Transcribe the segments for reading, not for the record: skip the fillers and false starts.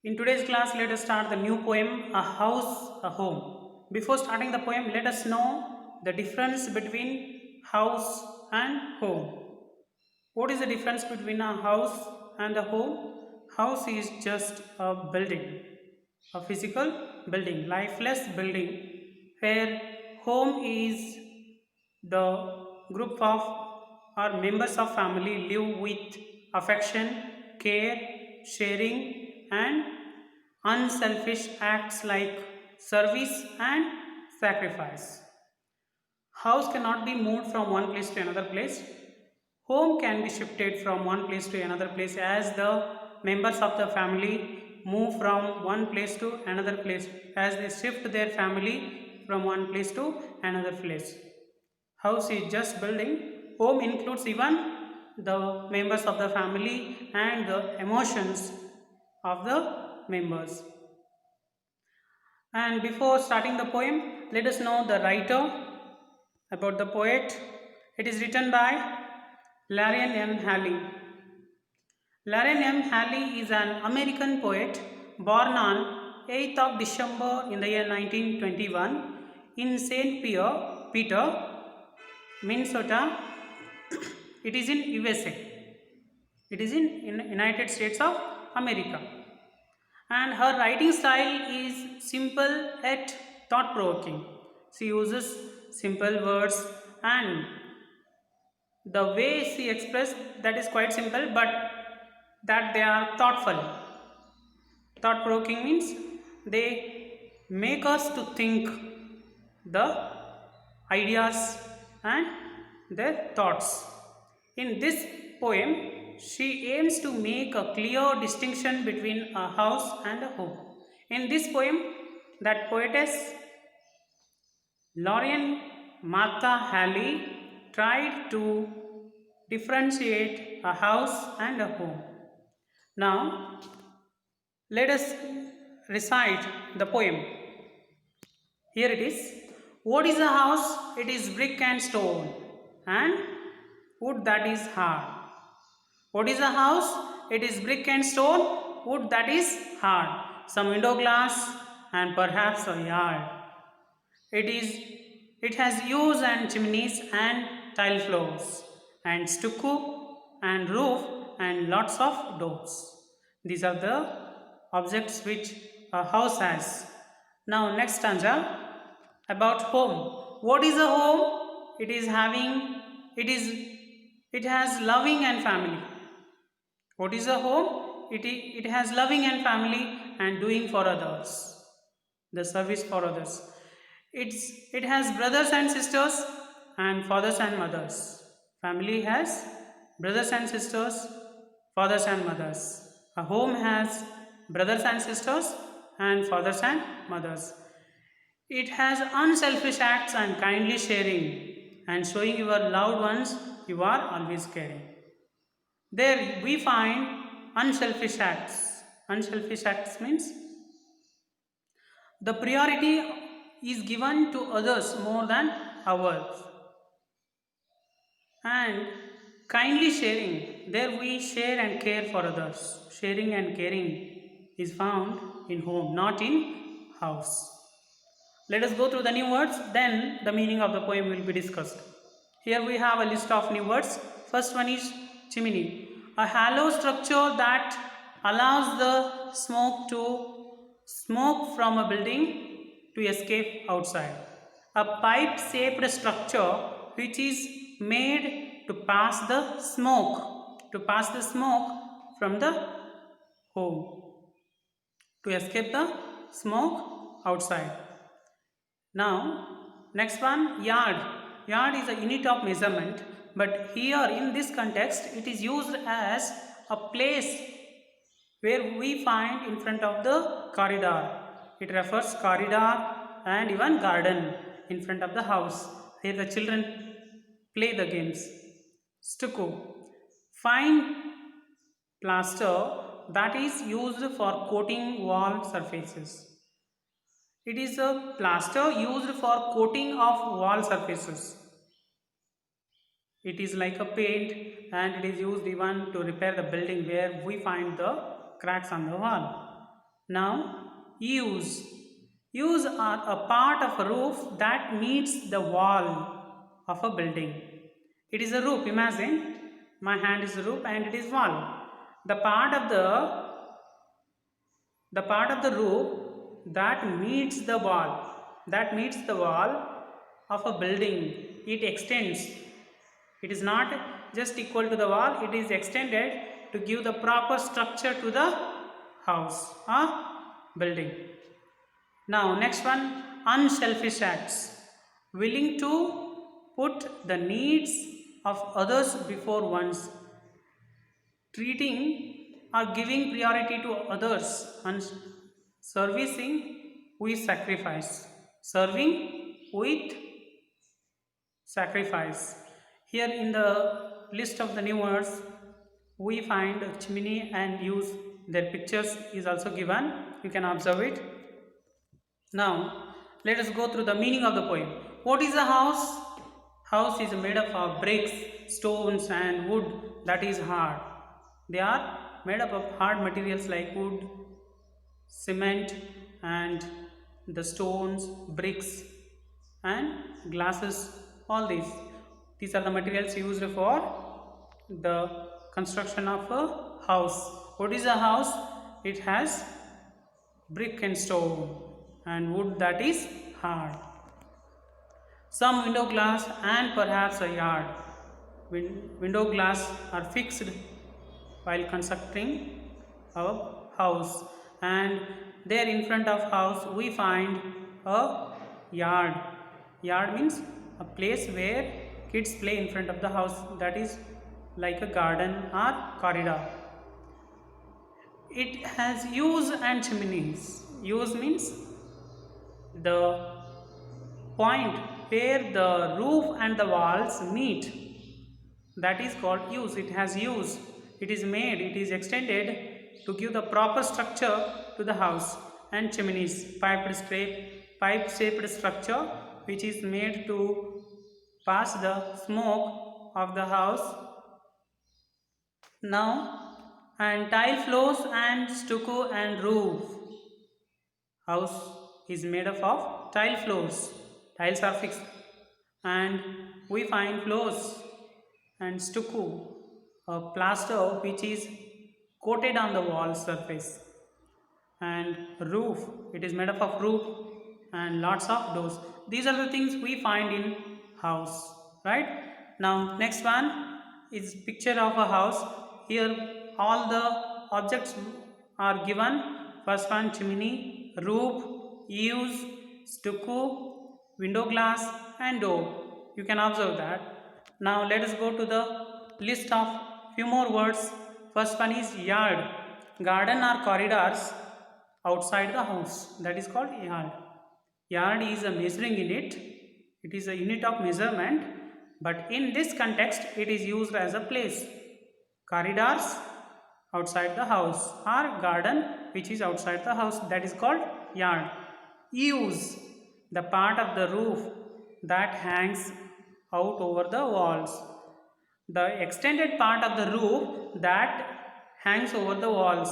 In today's class, let us start the new poem, A House, a Home. Before starting the poem, let us know the difference between house and home. What is the difference between a house and a home? House is just a building, a physical building, lifeless building, where home is the group of or members of family live with affection, care, sharing, and unselfish acts like service and sacrifice. House cannot be moved from one place to another place. Home can be shifted from one place to another place as the members of the family move from one place to another place, as they shift their family from one place to another place. House is just building. Home includes even the members of the family and the emotions of the members. And before starting the poem, let us know the writer about the poet. It is written by Larian M. Halley. Larian M. Halley is an American poet born on 8th of December in the year 1921 in St. Peter, Minnesota. It is in USA. It is in United States of America. And her writing style is simple yet thought provoking. She uses simple words, and the way she expressed that is quite simple, but that they are thoughtful. Thought provoking means they make us to think the ideas and their thoughts. In this poem, she aims to make a clear distinction between a house and a home. In this poem, that poetess Lorian Martha Halley tried to differentiate a house and a home. Now, let us recite the poem. Here it is. What is a house? It is brick and stone, and wood that is hard. What is a house? It is brick and stone, wood that is hard, some window glass, and perhaps a yard. It has yews and chimneys and tile floors, and stucco and roof and lots of doors. These are the objects which a house has. Now next stanza about home. What is a home? It has loving and family. What is a home? It has loving and family and doing for others, the service for others. It has brothers and sisters and fathers and mothers. Family has brothers and sisters, fathers and mothers. A home has brothers and sisters and fathers and mothers. It has unselfish acts and kindly sharing and showing your loved ones you are always caring. There we find unselfish acts. Unselfish acts means the priority is given to others more than ours. And kindly sharing, there we share and care for others. Sharing and caring is found in home, not in house. Let us go through the new words, then the meaning of the poem will be discussed. Here we have a list of new words. First one is chimney, a hollow structure that allows the smoke from a building to escape outside. A pipe shaped structure which is made to pass the smoke from the home, to escape the smoke outside. Now, next one, yard. Yard is a unit of measurement, but here in this context, it is used as a place where we find in front of the corridor. It refers corridor and even garden in front of the house where the children play the games. Stucco, fine plaster that is used for coating wall surfaces. It is a plaster used for coating of wall surfaces. It is like a paint, and it is used even to repair the building where we find the cracks on the wall. Now, eaves. Eaves are a part of a roof that meets the wall of a building. It is a roof. Imagine my hand is a roof and it is wall. The part of the roof that meets the wall of a building, it extends. It is not just equal to the wall, it is extended to give the proper structure to the house or building. Now next one, unselfish acts, willing to put the needs of others before one's, treating or giving priority to others, and servicing with sacrifice. Serving with sacrifice. Here in the list of the new words, we find chimney and use. Their pictures is also given. You can observe it. Now let us go through the meaning of the poem. What is a house? House is made up of bricks, stones and wood that is hard. They are made up of hard materials like wood, cement and the stones, bricks and glasses. All these are the materials used for the construction of a house. What is a house? It has brick and stone and wood that is hard, some window glass and perhaps a yard. Window glass are fixed while constructing a house, and there in front of house we find a yard. Yard means a place where kids play in front of the house, that is like a garden or corridor. It has eaves and chimneys. Eaves means the point where the roof and the walls meet, that is called eaves. It has eaves. It is extended to give the proper structure to the house. And chimneys, pipe shaped structure which is made to pass the smoke of the house. Now, and tile floors and stucco and roof. House is made up of tile floors. Tiles are fixed and we find floors and stucco, a plaster which is coated on the wall surface, and roof, it is made up of roof and lots of doors. These are the things we find in house, right? Now next one is picture of a house. Here all the objects are given. First one, chimney, roof, eaves, stucco, window glass and door. You can observe that. Now let us go to the list of few more words. First one is yard, garden or corridors outside the house, that is called yard. Yard is a measuring unit. It is a unit of measurement, but in this context it is used as a place. Corridors outside the house or garden which is outside the house, that is called yard. Eaves, the part of the roof that hangs out over the walls. The extended part of the roof that hangs over the walls,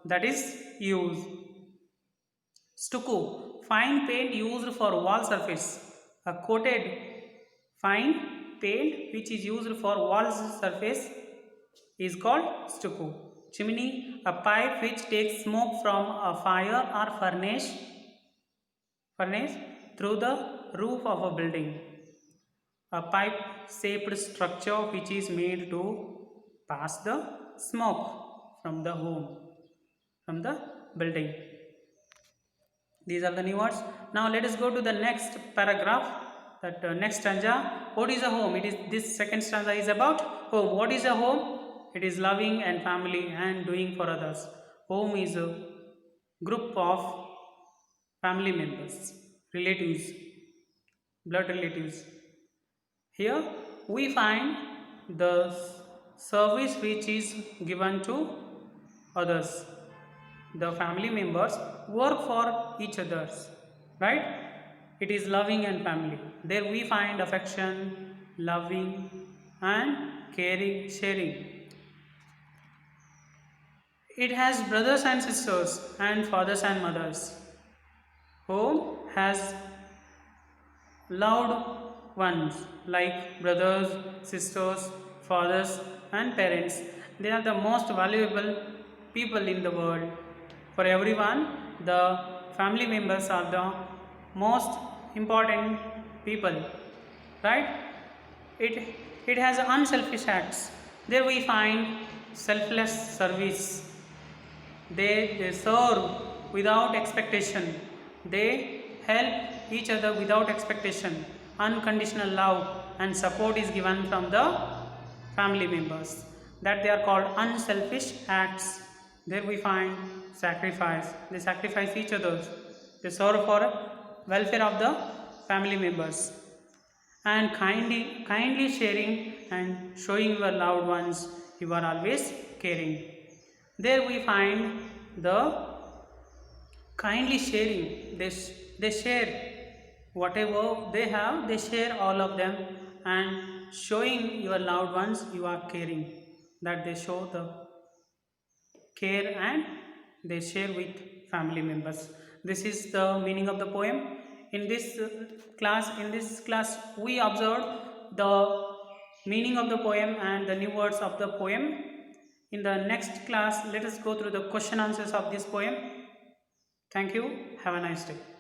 that is eaves. Stucco, fine paint used for wall surface. A coated fine paint which is used for wall surface is called stucco. Chimney, a pipe which takes smoke from a fire or furnace through the roof of a building. A pipe shaped structure which is made to pass the smoke from the building. These are the new words. Now let us go to the next paragraph, that next stanza. What is a home? It is, this second stanza is about home. What is a home? It is loving and family and doing for others. Home is a group of family members, relatives, blood relatives. Here we find the service which is given to others. The family members work for each others, right? It is loving and family. There we find affection, loving and caring, sharing. It has brothers and sisters and fathers and mothers. Home has loved ones like brothers, sisters, fathers, and parents. They are the most valuable people in the world. For everyone, the family members are the most important people, right? It, it has unselfish acts. There we find selfless service. They serve without expectation. They help each other without expectation. Unconditional love and support is given from the family members. That they are called unselfish acts. There we find sacrifice. They sacrifice each other. They serve for welfare of the family members. And kindly sharing and showing your loved ones you are always caring. There we find the kindly sharing. They share whatever they have, they share all of them, and showing your loved ones you are caring. That they show the care and they share with family members. This is the meaning of the poem. In this class, we observed the meaning of the poem and the new words of the poem. In the next class, let us go through the question answers of this poem. Thank you. Have a nice day.